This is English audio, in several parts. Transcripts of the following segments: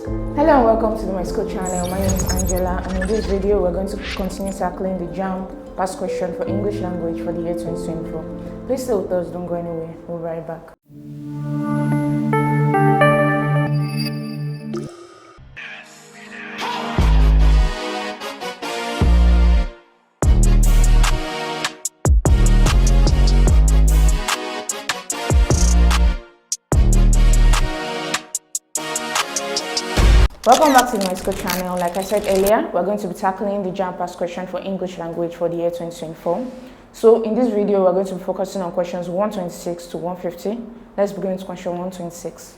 Hello and welcome to the Myschool channel. My name is Angela, and in this video we're going to continue tackling the JAMB past question for English language for the year 2024. Please stay with us, don't go anywhere, we'll be right back. Welcome back to the Myschool channel. Like I said earlier, we're going to be tackling the JAMB past question for English language for the year 2024. So in this video, we're going to be focusing on questions 126 to 150. Let's begin with question 126.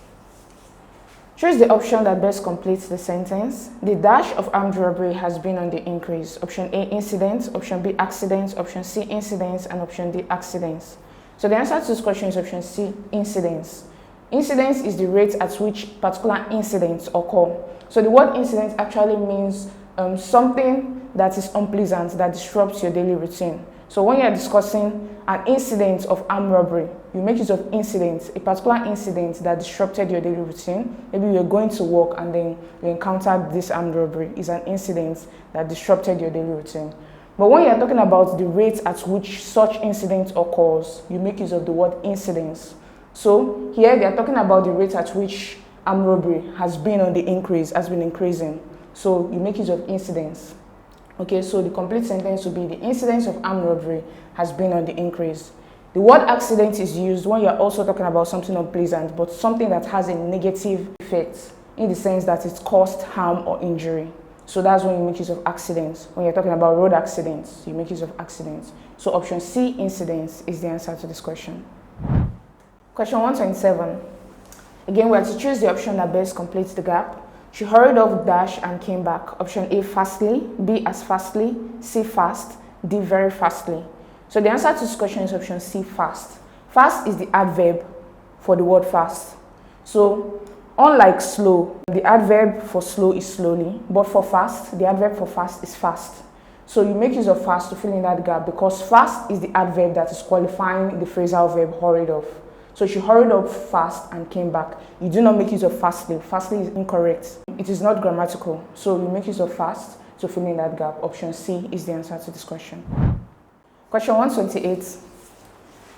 Choose the option that best completes the sentence. The dash of armed robbery has been on the increase. Option A, incidents. Option B, accidents. Option C, incidents. And option D, accidents. So the answer to this question is option C, incidents. Incidence is the rate at which particular incidents occur. So the word incident actually means something that is unpleasant, that disrupts your daily routine. So when you are discussing an incident of armed robbery, you make use of incident, a particular incident that disrupted your daily routine. Maybe you were going to work and then you encountered this armed robbery. It's an incident that disrupted your daily routine. But when you are talking about the rate at which such incident occurs, you make use of the word incidence. So here they are talking about the rate at which armed robbery has been on the increase, has been increasing. So you make use of incidents. Okay, so the complete sentence will be the incidence of armed robbery has been on the increase. The word accident is used when you're also talking about something unpleasant, but something that has a negative effect in the sense that it caused harm or injury. So that's when you make use of accidents. When you're talking about road accidents, you make use of accidents. So option C, incidents, is the answer to this question. Question 127. Again, we have to choose the option that best completes the gap. She hurried off dash and came back. Option A, fastly. B, as fastly. C, fast. D, very fastly. So the answer to this question is option C, fast. Fast is the adverb for the word fast. So unlike slow, the adverb for slow is slowly, but for fast, the adverb for fast is fast. So you make use of fast to fill in that gap because fast is the adverb that is qualifying the phrasal verb hurried off. So she hurried up fast and came back. You do not make use of fastly. Fastly is incorrect. It is not grammatical. So you make use of fast to fill in that gap. Option C is the answer to this question. Question 128.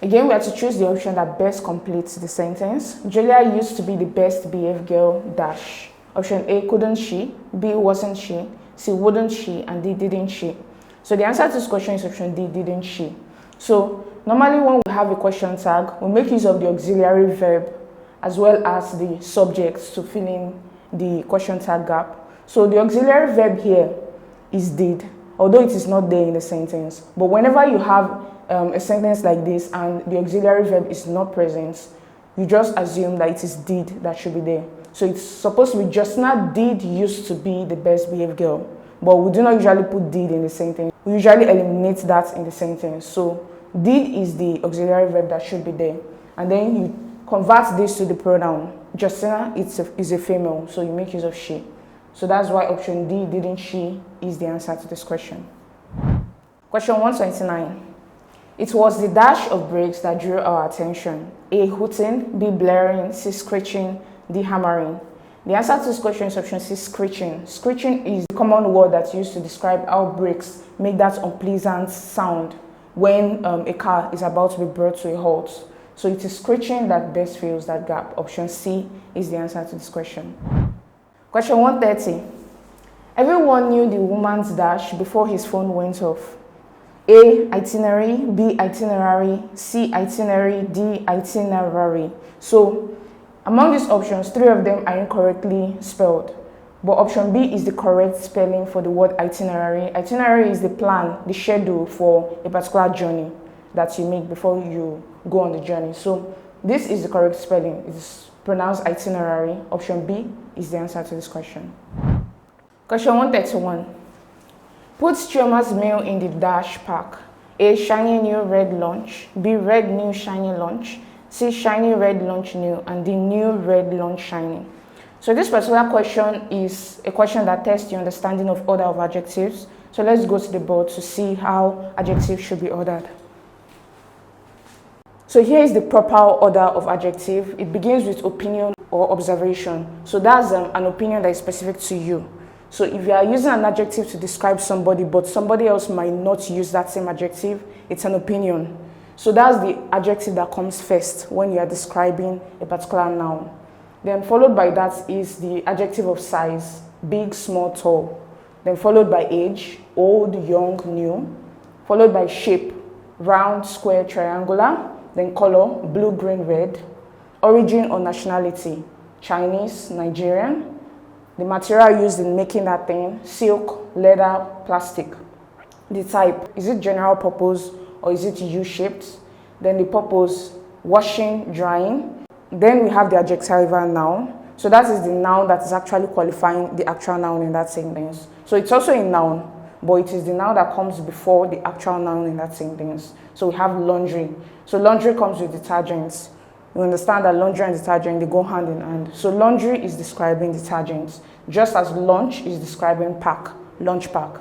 Again, we have to choose the option that best completes the sentence. Julia used to be the best behaved girl, dash. Option A, couldn't she? B, wasn't she? C, wouldn't she? And D, didn't she? So the answer to this question is option D, didn't she? So normally when we have a question tag, we make use of the auxiliary verb as well as the subjects to fill in the question tag gap. So the auxiliary verb here is did, although it is not there in the sentence. But whenever you have a sentence like this and the auxiliary verb is not present, you just assume that it is did that should be there. So it's supposed to be Justina did used to be the best behaved girl. But we do not usually put did in the sentence. We usually eliminate that in the sentence. So did is the auxiliary verb that should be there. And then you convert this to the pronoun. Justina is a female, so you make use of she. So that's why option D, didn't she, is the answer to this question. Question 129. It was the dash of brakes that drew our attention. A, hooting. B, blaring. C, screeching. D, hammering. The answer to this question is option C, screeching. Screeching is a common word that's used to describe how brakes make that unpleasant sound when a car is about to be brought to a halt. So it is screeching that best fills that gap. Option C is the answer to this question. Question 130. Everyone knew the woman's dash before his phone went off. A, itinerary. B, itinerary. C, itinerary. D, itinerary. So among these options, 3 of them are incorrectly spelled. But option B is the correct spelling for the word itinerary. Itinerary is the plan, the schedule for a particular journey that you make before you go on the journey. So this is the correct spelling. It's pronounced itinerary. Option B is the answer to this question. Question 131. Put Chioma's mail in the dash pack. A, shiny new red lunch. B, red new shiny lunch. C, shiny red lunch new. And D, new red lunch shiny. So this particular question is a question that tests your understanding of order of adjectives. So let's go to the board to see how adjectives should be ordered. So here is the proper order of adjective. It begins with opinion or observation. So that's an opinion that is specific to you. So if you are using an adjective to describe somebody, but somebody else might not use that same adjective, it's an opinion. So that's the adjective that comes first when you are describing a particular noun. Then followed by that is the adjective of size, big, small, tall. Then followed by age, old, young, new. Followed by shape, round, square, triangular. Then color, blue, green, red. Origin or nationality, Chinese, Nigerian. The material used in making that thing, silk, leather, plastic. The type, is it general purpose or is it U-shaped? Then the purpose, washing, drying. Then we have the adjectival noun. So that is the noun that is actually qualifying the actual noun in that sentence. So it's also a noun, but it is the noun that comes before the actual noun in that sentence. So we have laundry. So laundry comes with detergents. You understand that laundry and detergent, they go hand in hand. So laundry is describing detergents, just as lunch is describing pack, lunch pack.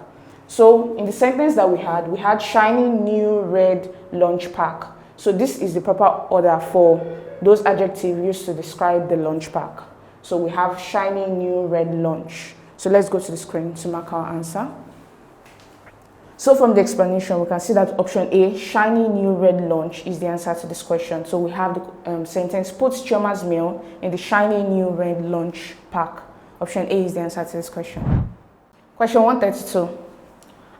So in the sentence that we had shiny new red lunch pack. So this is the proper order for those adjectives used to describe the lunch pack. So we have shiny new red lunch. So let's go to the screen to mark our answer. So from the explanation, we can see that option A, shiny new red lunch, is the answer to this question. So we have the sentence, put Chioma's meal in the shiny new red lunch pack. Option A is the answer to this question. Question 132.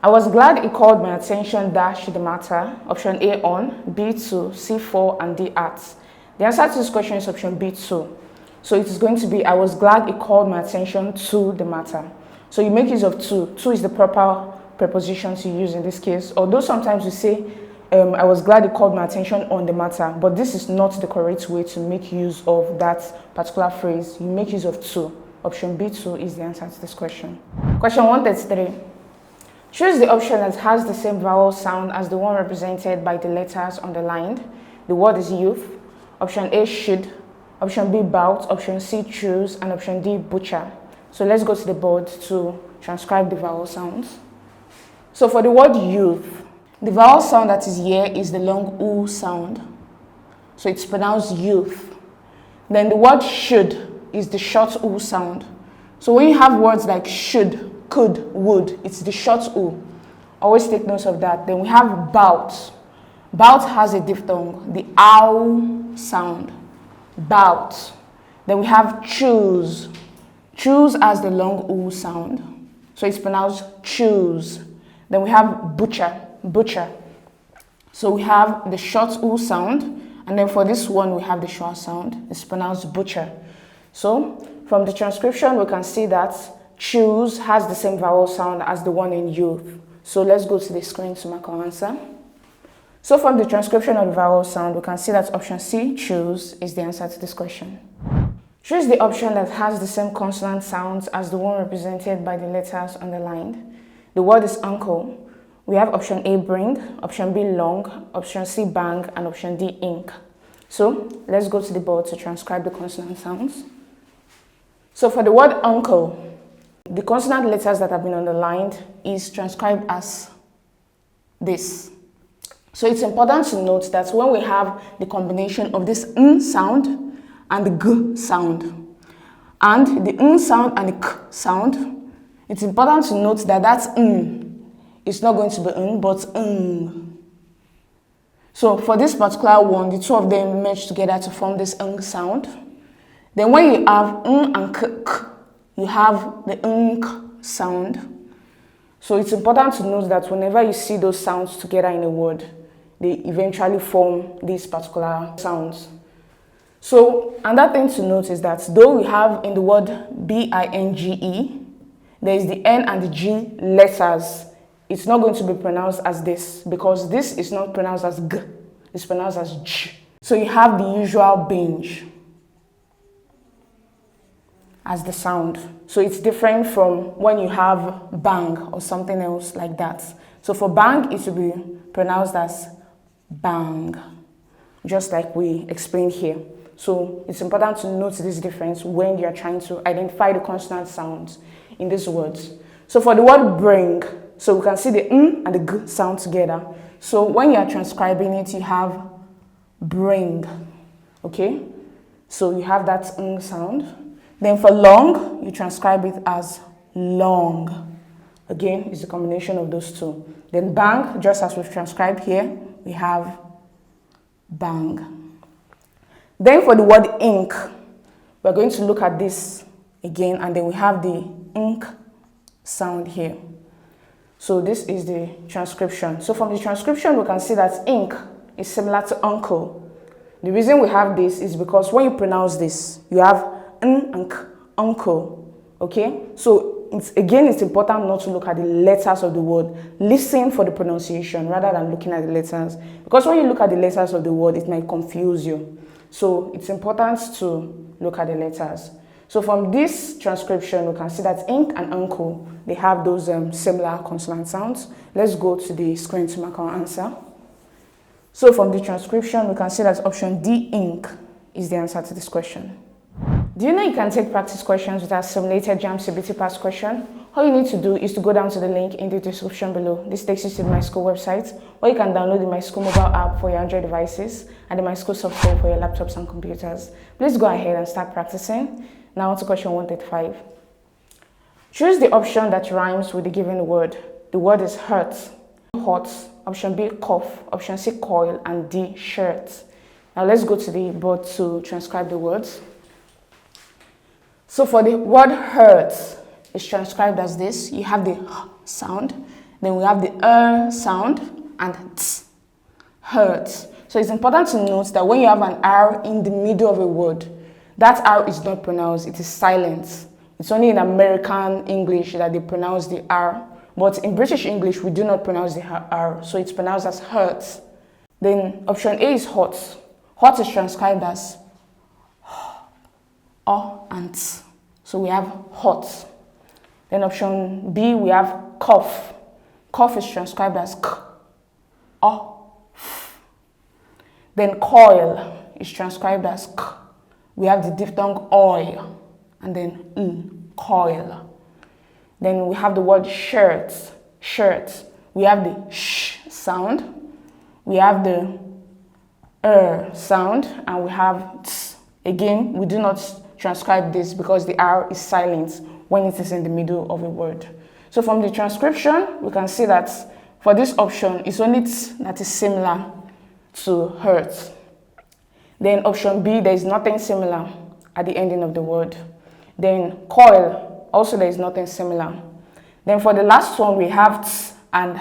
I was glad it called my attention dash the matter. Option A on, B 2, C 4, and D at. The answer to this question is option B 2. So it is going to be, I was glad it called my attention to the matter. So you make use of to. To is the proper preposition to use in this case. Although sometimes you say, I was glad it called my attention on the matter, but this is not the correct way to make use of that particular phrase. You make use of to. Option B2 is the answer to this question. Question 133. Choose the option that has the same vowel sound as the one represented by the letters underlined. The word is youth. Option A, should. Option B, bout. Option C, choose. And option D, butcher. So let's go to the board to transcribe the vowel sounds. So for the word youth, the vowel sound that is here is the long oo sound. So it's pronounced youth. Then the word should is the short oo sound. So when you have words like should, could, would, it's the short oo. Always take note of that. Then we have bout. Bout has a diphthong, the ow sound. Bout. Then we have choose. Choose has the long oo sound. So it's pronounced choose. Then we have butcher, butcher. So we have the short oo sound, and then for this one we have the short sound. It's pronounced butcher. So from the transcription we can see that choose has the same vowel sound as the one in youth. So let's go to the screen to mark our answer. So from the transcription of the vowel sound we can see that option C, choose, is the answer to this question. Choose the option that has the same consonant sounds as the one represented by the letters underlined. The word is uncle. We have option A, bring, option B, long, option C, bang, and option D, ink. So let's go to the board to transcribe the consonant sounds. So for the word uncle, the consonant letters that have been underlined is transcribed as this. So it's important to note that when we have the combination of this n sound and the g sound, and the n sound and the k sound, it's important to note that that n is not going to be n, but n. So for this particular one, the two of them merge together to form this n sound. Then when you have n and k, you have the nk sound. So it's important to note that whenever you see those sounds together in a word, they eventually form these particular sounds. So another thing to note is that though we have in the word binge, there is the N and the G letters, it's not going to be pronounced as this because this is not pronounced as G, it's pronounced as J. So you have the usual binge as the sound. So it's different from when you have bang or something else like that. So for bang, it will be pronounced as bang, just like we explained here. So it's important to note this difference when you are trying to identify the consonant sounds in these words. So for the word bring, so we can see the n and the g sound together. So when you are transcribing it, you have bring. Okay, so you have that ng sound. Then for long, you transcribe it as long. Again, it's a combination of those two. Then bang, just as we've transcribed here, we have bang. Then for the word ink, we're going to look at this again, and then we have the ink sound here. So this is the transcription. So from the transcription, we can see that ink is similar to uncle. The reason we have this is because when you pronounce this, you have n and k, uncle. Okay? So it's important not to look at the letters of the word. Listen for the pronunciation rather than looking at the letters. Because when you look at the letters of the word, it might confuse you. So it's important to look at the letters. So from this transcription, we can see that ink and uncle, they have those similar consonant sounds. Let's go to the screen to mark our answer. So from the transcription, we can see that option D, ink, is the answer to this question. Do you know you can take practice questions with our simulated JAMB CBT past question? All you need to do is to go down to the link in the description below. This takes you to the Myschool website, where you can download the Myschool mobile app for your Android devices and the Myschool software for your laptops and computers. Please go ahead and start practicing. Now on to question 135. Choose the option that rhymes with the given word. The word is hurt, hot, option B, cough, option C, coil, and D, shirt. Now let's go to the board to transcribe the words. So for the word hurt, it's transcribed as this. You have the h sound, then we have the sound, and t, hurt. So it's important to note that when you have an R in the middle of a word, that R is not pronounced, it is silent. It's only in American English that they pronounce the R, but in British English, we do not pronounce the R, so it's pronounced as hurt. Then option A is hot. Hot is transcribed as O and T. So we have hot. Then option B, we have cough. Cough is transcribed as K, O, F. Then coil is transcribed as K. We have the diphthong oil, and then coil. Then we have the word shirt. Shirt. We have the sh sound. We have the sound, and we have t. Again, we do not transcribe this because the R is silent when it is in the middle of a word. So from the transcription, we can see that for this option, it's only t that is similar to hurt. Then option B, there is nothing similar at the ending of the word. Then coil, also there is nothing similar. Then for the last one, we have t and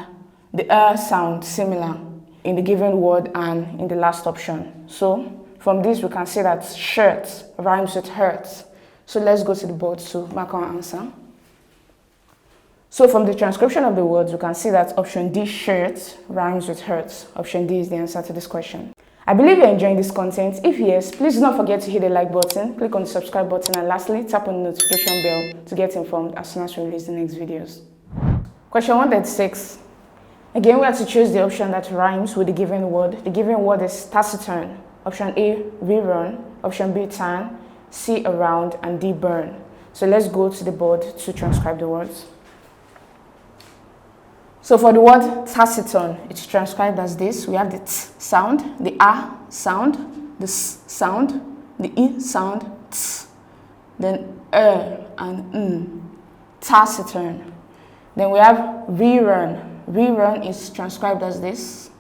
the sound similar in the given word and in the last option. So from this, we can see that shirt rhymes with hurt. So let's go to the board to mark our answer. So from the transcription of the words, we can see that option D, shirt, rhymes with hurt. Option D is the answer to this question. I believe you're enjoying this content. If yes, please do not forget to hit the like button, click on the subscribe button, and lastly, tap on the notification bell to get informed as soon as we release the next videos. Question 136. Again, we have to choose the option that rhymes with the given word. The given word is taciturn. Option A, rerun. Option B, tan. C, around. And D, burn. So let's go to the board to transcribe the words. So for the word taciturn, it's transcribed as this. We have the t sound, the a sound, the s sound, the e sound, t, then and n. Taciturn. Then we have rerun. Rerun is transcribed as this.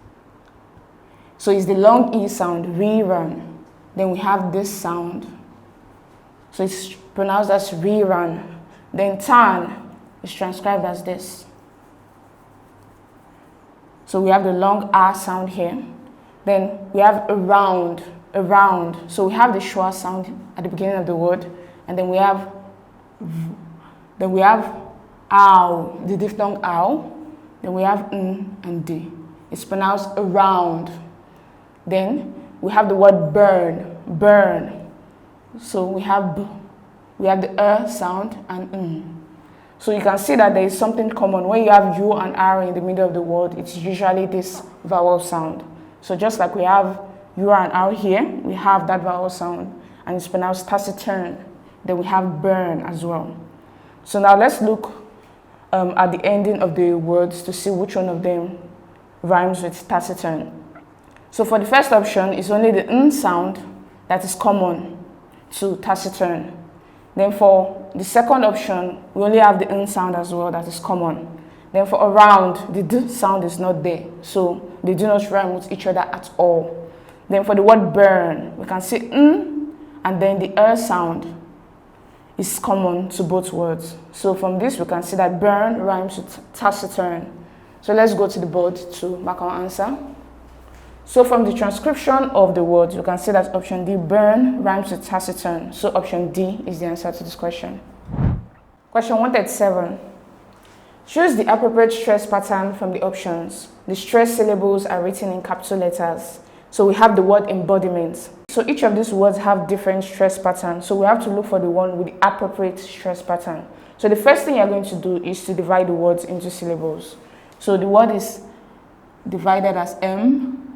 So it's the long E sound, rerun. Then we have this sound. So it's pronounced as rerun. Then tan is transcribed as this. So we have the long R sound here. Then we have around, around. So we have the schwa sound at the beginning of the word. And then we have ow, the diphthong ow. Then we have n and d. It's pronounced around. Then we have the word burn, burn. So we have the sound and n. So you can see that there is something common. When you have u and r in the middle of the word, it's usually this vowel sound. So just like we have u and r here, we have that vowel sound, and it's pronounced taciturn. Then we have burn as well. So now let's look at the ending of the words to see which one of them rhymes with taciturn. So for the first option, it's only the n sound that is common to taciturn. Then for the second option, we only have the n sound as well that is common. Then for around, the d sound is not there, so they do not rhyme with each other at all. Then for the word burn, we can see n and then the sound is common to both words. So from this, we can see that burn rhymes with taciturn. So let's go to the board to mark our answer. So from the transcription of the words, you can see that option D, burn, rhymes with taciturn. So option D is the answer to this question. Question 137. Choose the appropriate stress pattern from the options. The stress syllables are written in capital letters. So we have the word embodiment. So each of these words have different stress patterns. So we have to look for the one with the appropriate stress pattern. So the first thing you're going to do is to divide the words into syllables. So the word is divided as embodiment.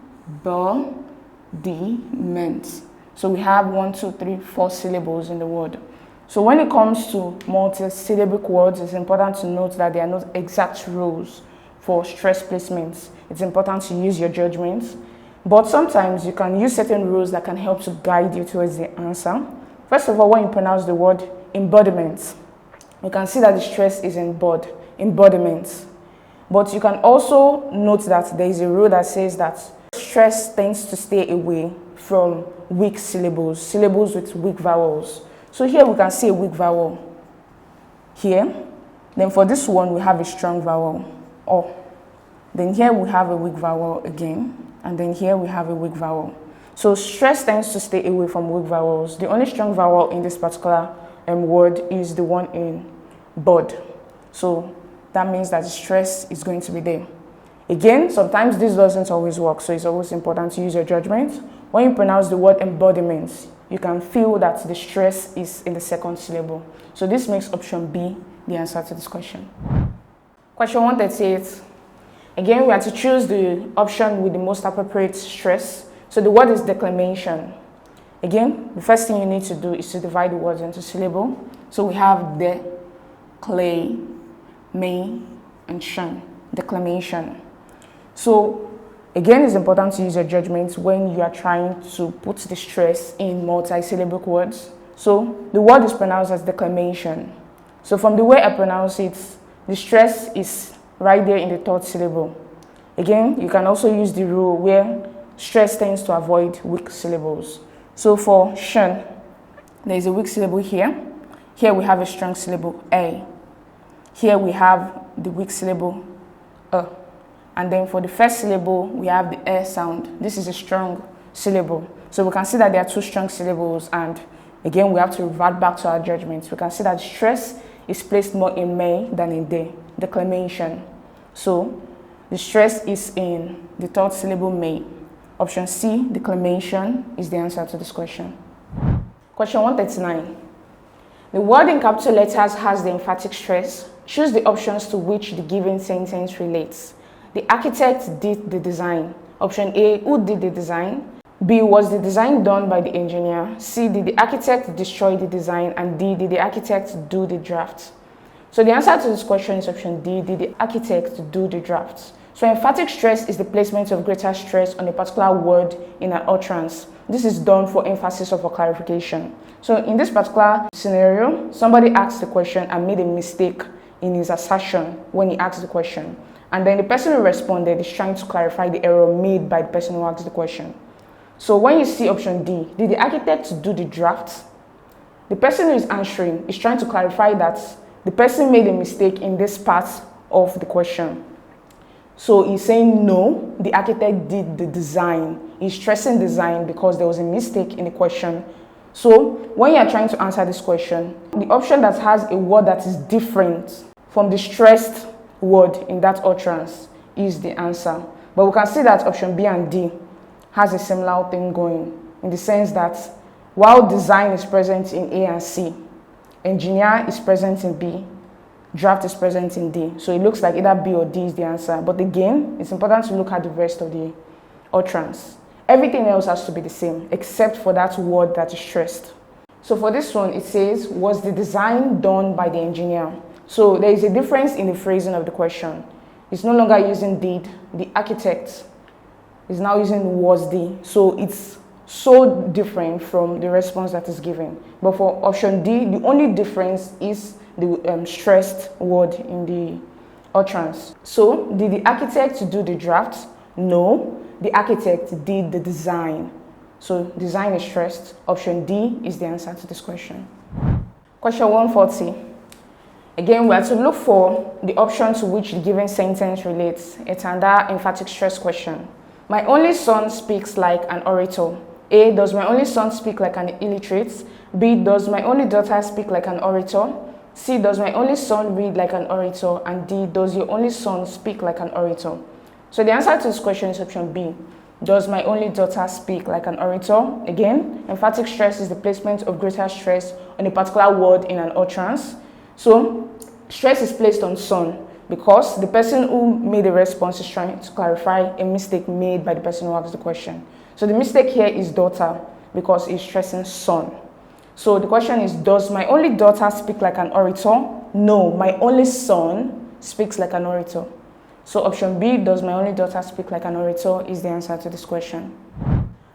So we have 1, 2, 3, 4 syllables in the word. So when it comes to multi-syllabic words, it's important to note that they are not exact rules for stress placements. It's important to use your judgment. But sometimes you can use certain rules that can help to guide you towards the answer. First of all, when you pronounce the word embodiment, you can see that the stress is in embodiment. But you can also note that there is a rule that says that stress tends to stay away from weak syllables, syllables with weak vowels. So here we can see a weak vowel here. Then for this one, we have a strong vowel, O. Then here we have a weak vowel again. And then here we have a weak vowel. So stress tends to stay away from weak vowels. The only strong vowel in this particular word is the one in bod. So that means that the stress is going to be there. Again, sometimes this doesn't always work, so it's always important to use your judgment. When you pronounce the word embodiment, you can feel that the stress is in the second syllable. So this makes option B the answer to this question. Question 138. Again, we have to choose the option with the most appropriate stress. So the word is declamation. Again, the first thing you need to do is to divide the words into syllable. So we have de, clay, may, and shun, declamation. So again, it's important to use your judgment when you are trying to put the stress in multi-syllabic words. So the word is pronounced as declamation. So from the way I pronounce it, the stress is right there in the third syllable. Again, you can also use the rule where stress tends to avoid weak syllables. So for shun, there is a weak syllable here. Here we have a strong syllable, a. Here we have the weak syllable, a. And then for the first syllable, we have the air sound. This is a strong syllable. So we can see that there are two strong syllables, and again, we have to revert back to our judgments. We can see that stress is placed more in may than in de, declamation. So the stress is in the third syllable, may. Option C, declamation, is the answer to this question. Question 139. The word in capital letters has the emphatic stress. Choose the options to which the given sentence relates. The architect did the design. Option A, who did the design? B, was the design done by the engineer? C, did the architect destroy the design? And D, did the architect do the draft? So the answer to this question is option D, did the architect do the draft? So emphatic stress is the placement of greater stress on a particular word in an utterance. This is done for emphasis or for clarification. So in this particular scenario, somebody asked the question and made a mistake in his assertion when he asked the question. And then the person who responded is trying to clarify the error made by the person who asked the question. So when you see option D, did the architect do the draft? The person who is answering is trying to clarify that the person made a mistake in this part of the question. So he's saying no, the architect did the design. He's stressing design because there was a mistake in the question. So when you're trying to answer this question, the option that has a word that is different from the stressed word in that utterance is the answer. But we can see that option B and D has a similar thing going, in the sense that while design is present in A and C, engineer is present in B, draft is present in D. So it looks like either B or D is the answer. But again, it's important to look at the rest of the utterance. Everything else has to be the same, except for that word that is stressed. So for this one, it says, was the design done by the engineer? So there is a difference in the phrasing of the question. It's no longer using did, the architect is now using was the. So it's so different from the response that is given. But for option D, the only difference is the stressed word in the utterance. So did the architect do the draft? No, the architect did the design. So design is stressed. Option D is the answer to this question. Question 140. Again, we are to look for the option to which the given sentence relates. It's another emphatic stress question. My only son speaks like an orator. A, does my only son speak like an illiterate? B, does my only daughter speak like an orator? C, does my only son read like an orator? And D, does your only son speak like an orator? So the answer to this question is option B. Does my only daughter speak like an orator? Again, emphatic stress is the placement of greater stress on a particular word in an utterance. So stress is placed on son because the person who made the response is trying to clarify a mistake made by the person who asked the question. So the mistake here is daughter because it's stressing son. So the question is, does my only daughter speak like an orator? No, my only son speaks like an orator. So option B, does my only daughter speak like an orator, is the answer to this question.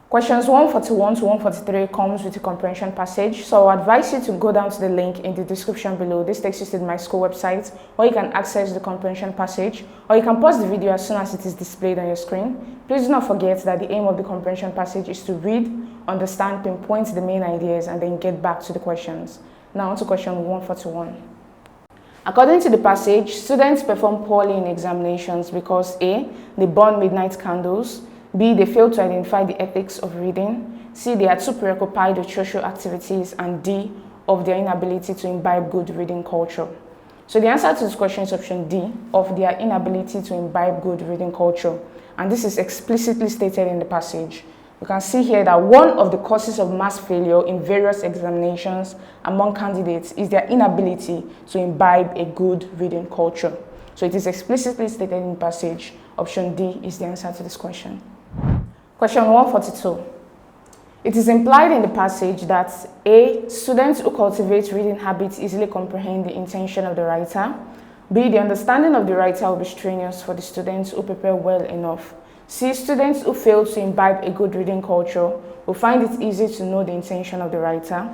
Questions 141 to 143 comes with a comprehension passage. So I advise you to go down to the link in the description below. This takes you to the Myschool website where you can access the comprehension passage, or you can pause the video as soon as it is displayed on your screen. Please do not forget that the aim of the comprehension passage is to read, understand, pinpoint the main ideas, and then get back to the questions. Now on to question 141. According to the passage, students perform poorly in examinations because A, they burn midnight candles, B, they fail to identify the ethics of reading, C, they are too preoccupied with social activities, and D, of their inability to imbibe good reading culture. So the answer to this question is option D, of their inability to imbibe good reading culture. And this is explicitly stated in the passage. You can see here that one of the causes of mass failure in various examinations among candidates is their inability to imbibe a good reading culture. So it is explicitly stated in the passage. Option D is the answer to this question. Question 142. It is implied in the passage that A, students who cultivate reading habits easily comprehend the intention of the writer. B, the understanding of the writer will be strenuous for the students who prepare well enough. C, students who fail to imbibe a good reading culture will find it easy to know the intention of the writer.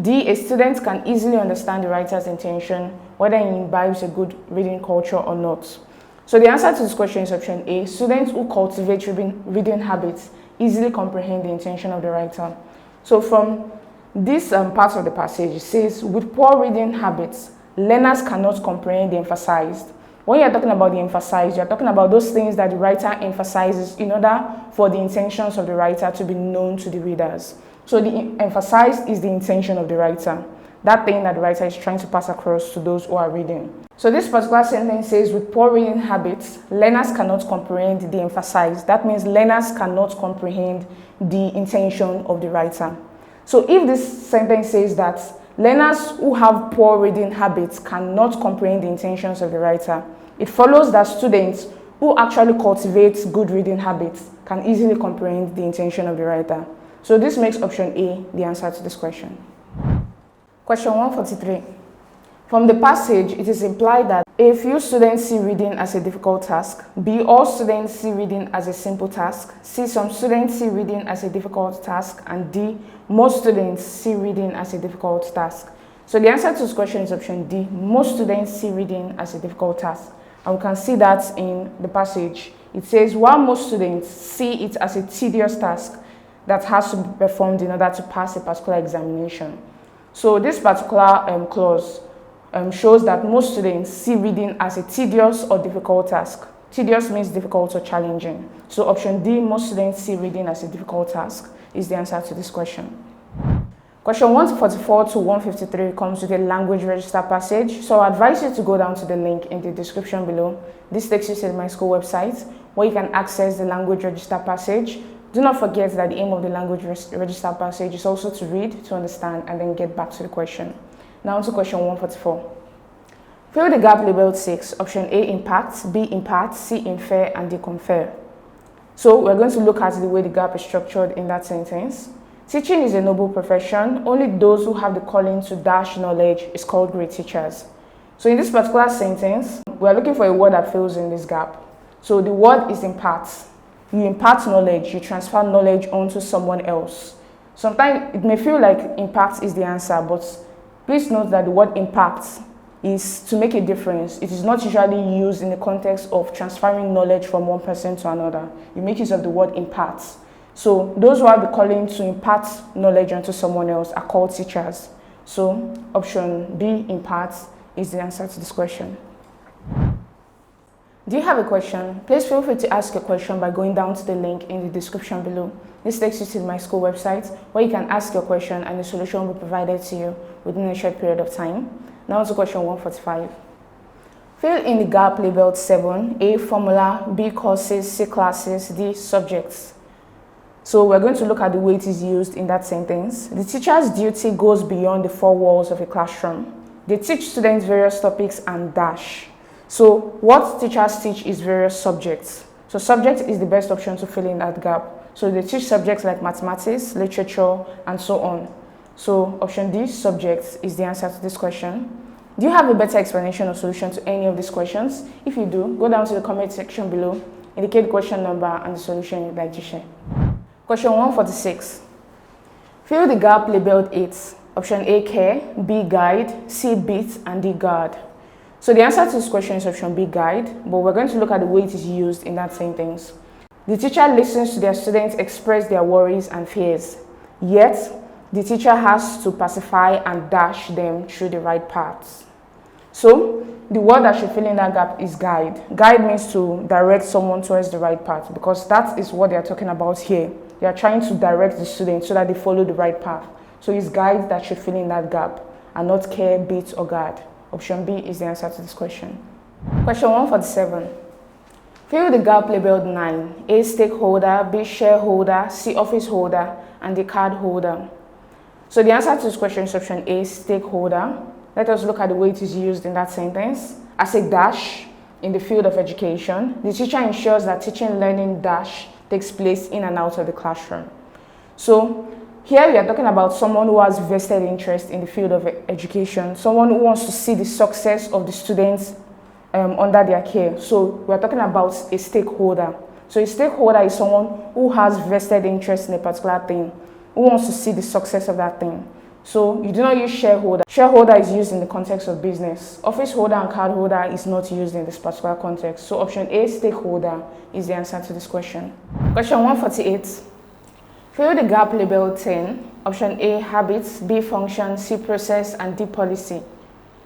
D, a student can easily understand the writer's intention, whether he imbibes a good reading culture or not. So the answer to this question is option A. Students who cultivate reading habits easily comprehend the intention of the writer. So from this part of the passage, it says, with poor reading habits, learners cannot comprehend the emphasized. When you're talking about the emphasized, you're talking about those things that the writer emphasizes in order for the intentions of the writer to be known to the readers. So the emphasized is the intention of the writer, that thing that the writer is trying to pass across to those who are reading. So this particular sentence says, with poor reading habits, learners cannot comprehend the emphasized. That means learners cannot comprehend the intention of the writer. So if this sentence says that learners who have poor reading habits cannot comprehend the intentions of the writer, it follows that students who actually cultivate good reading habits can easily comprehend the intention of the writer. So this makes option A the answer to this question. Question 143. From the passage, it is implied that A, few students see reading as a difficult task. B, all students see reading as a simple task. C, some students see reading as a difficult task. And D, most students see reading as a difficult task. So the answer to this question is option D. Most students see reading as a difficult task. And we can see that in the passage. It says, while most students see it as a tedious task that has to be performed in order to pass a particular examination. So this particular clause shows that most students see reading as a tedious or difficult task. Tedious means difficult or challenging. So option D, most students see reading as a difficult task, is the answer to this question. Question 144 to 153 comes with a language register passage. So I advise you to go down to the link in the description below. This takes you to the Myschool website where you can access the language register passage. Do not forget that the aim of the language register passage is also to read, to understand, and then get back to the question. Now to question 144. Fill the gap labeled 6. Option A, impact, B, impart, C, infer, and D, confer. So we're going to look at the way the gap is structured in that sentence. Teaching is a noble profession. Only those who have the calling to dash knowledge is called great teachers. So in this particular sentence, we're looking for a word that fills in this gap. So the word is impart. you impart knowledge, you transfer knowledge onto someone else. Sometimes it may feel like impact is the answer, but please note that the word impact is to make a difference. It is not usually used in the context of transferring knowledge from one person to another. You make use of the word impart. So those who are calling to impart knowledge onto someone else are called teachers. So option B, impart, is the answer to this question. Do you have a question? Please feel free to ask your question by going down to the link in the description below. This takes you to my school website where you can ask your question and the solution will be provided to you within a short period of time. Now to question 145. Fill in the gap labeled 7, A, formula, B, courses, C, classes, D, subjects. So we're going to look at the way it is used in that sentence. The teacher's duty goes beyond the four walls of a classroom. They teach students various topics and dash. So what teachers teach is various subjects. So subject is the best option to fill in that gap. So they teach subjects like mathematics, literature, and so on. So option D, subjects, is the answer to this question. Do you have a better explanation or solution to any of these questions? If you do, go down to the comment section below, indicate the question number and the solution you'd like to share. Question 146. Fill the gap labeled 8. Option A, care, B, guide, C, beat, and D, guard. So the answer to this question is option B, guide, but we're going to look at the way it is used in that sentence. The teacher listens to their students express their worries and fears, yet the teacher has to pacify and dash them through the right paths. So the word that should fill in that gap is guide. Guide means to direct someone towards the right path, because that is what they are talking about here. They are trying to direct the students so that they follow the right path. So it's guide that should fill in that gap and not care, beat, or guard. Option B is the answer to this question. Question 147. Fill the gap labeled 9. A, stakeholder, B, shareholder, C, office holder, and D, card holder. So the answer to this question is option A, stakeholder. Let us look at the way it is used in that sentence. As a dash in the field of education, the teacher ensures that teaching, learning, dash takes place in and out of the classroom. So here we are talking about someone who has vested interest in the field of education, someone who wants to see the success of the students under their care. So we are talking about a stakeholder. So a stakeholder is someone who has vested interest in a particular thing, who wants to see the success of that thing. So you do not use shareholder. Shareholder is used in the context of business. Office holder and card holder is not used in this particular context. So option A, stakeholder, is the answer to this question. Question 148. Fill the gap labeled 10. Option A, habits, B, function, C, process, and D, policy.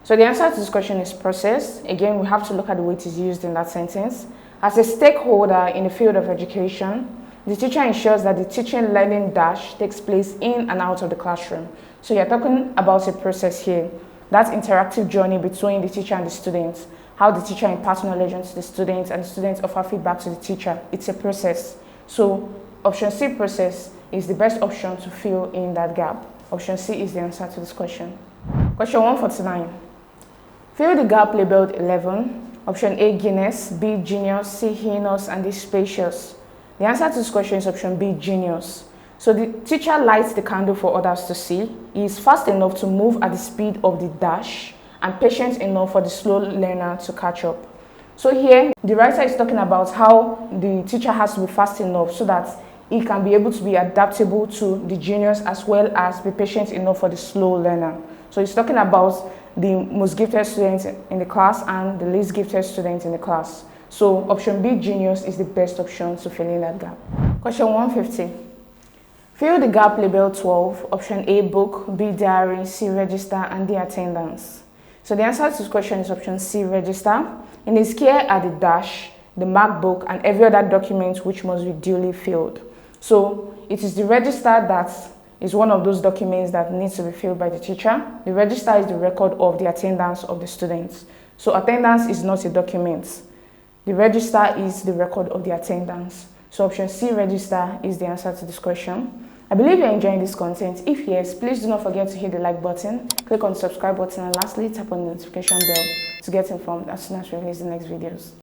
So the answer to this question is process. Again, we have to look at the way it is used in that sentence. As a stakeholder in the field of education, the teacher ensures that the teaching, learning, dash takes place in and out of the classroom. So you're talking about a process here. That interactive journey between the teacher and the students. How the teacher imparts knowledge onto the students and the students offer feedback to the teacher. It's a process. So option C, process, is the best option to fill in that gap. Option C is the answer to this question. Question 149. Fill the gap labeled 11. Option A, Guinness, B, genius, C, heinous, and D, spacious. The answer to this question is option B, genius. So the teacher lights the candle for others to see. He is fast enough to move at the speed of the dash and patient enough for the slow learner to catch up. So here, the writer is talking about how the teacher has to be fast enough so that he can be able to be adaptable to the genius as well as be patient enough for the slow learner. So he's talking about the most gifted students in the class and the least gifted students in the class. So option B, genius, is the best option to fill in that gap. Question 150. Fill the gap labeled 12. Option A, book, B, diary, C, register, and D, attendance. So the answer to this question is option C, register. In his care are the dash, the mark book, and every other document which must be duly filled. So it is the register that is one of those documents that needs to be filled by the teacher. The register is the record of the attendance of the students. So attendance is not a document. The register is the record of the attendance. So option C, register, is the answer to this question. I believe you're enjoying this content. If yes, please do not forget to hit the like button, click on the subscribe button, and lastly, tap on the notification bell to get informed as soon as we release the next videos.